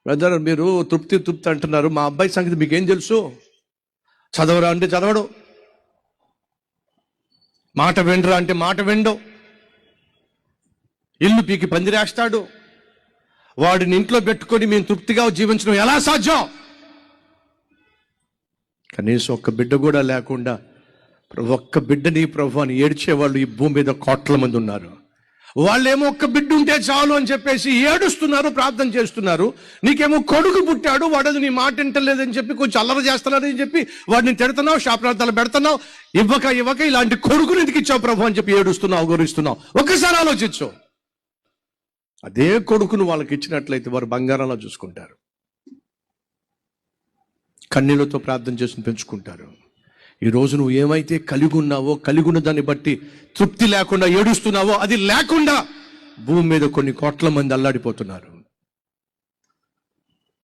Brother మీరు తృప్తి అంటున్నారు, మా అబ్బాయి సంగతి మీకేం తెలుసు? చదవరా అంటే చదవడు, మాట వినరా అంటే మాట వినడు, ఇల్లు పీకి పందిరేస్తాడు. వాడిని ఇంట్లో పెట్టుకొని మేము తృప్తిగా జీవించడం ఎలా సాధ్యం? కనీసం ఒక్క బిడ్డ కూడా లేకుండా ఒక్క బిడ్డని ప్రభు అని ఏడ్చేవాళ్ళు ఈ భూమి మీద కోట్ల మంది ఉన్నారు. వాళ్ళేమో ఒక్క బిడ్డ ఉంటే చాలు అని చెప్పేసి ఏడుస్తున్నారు, ప్రార్థన చేస్తున్నారు. నీకేమో కొడుకు పుట్టాడు, వాడు నీ మాట వింటలేదని చెప్పి కొంచెం అల్లరి చేస్తున్నారని చెప్పి వాడిని తిడుతున్నావు, శాపనార్థాలు పెడుతున్నావు. ఇవ్వక ఇలాంటి కొడుకుని ఎందుకు ఇచ్చావు ప్రభు అని చెప్పి ఏడుస్తున్నావు, గౌరవిస్తున్నావు. ఒక్కసారి ఆలోచించు. అదే కొడుకును వాళ్ళకి ఇచ్చినట్లయితే వారు బంగారంలో చూసుకుంటారు, కన్నీళ్లతో ప్రార్థన చేసి పెంచుకుంటారు. ఈరోజు నువ్వు ఏమైతే కలిగి ఉన్నావో, కలిగి ఉన్న దాన్ని బట్టి తృప్తి లేకుండా ఏడుస్తున్నావో, అది లేకుండా భూమి మీద కొన్ని కోట్ల మంది అల్లాడిపోతున్నారు.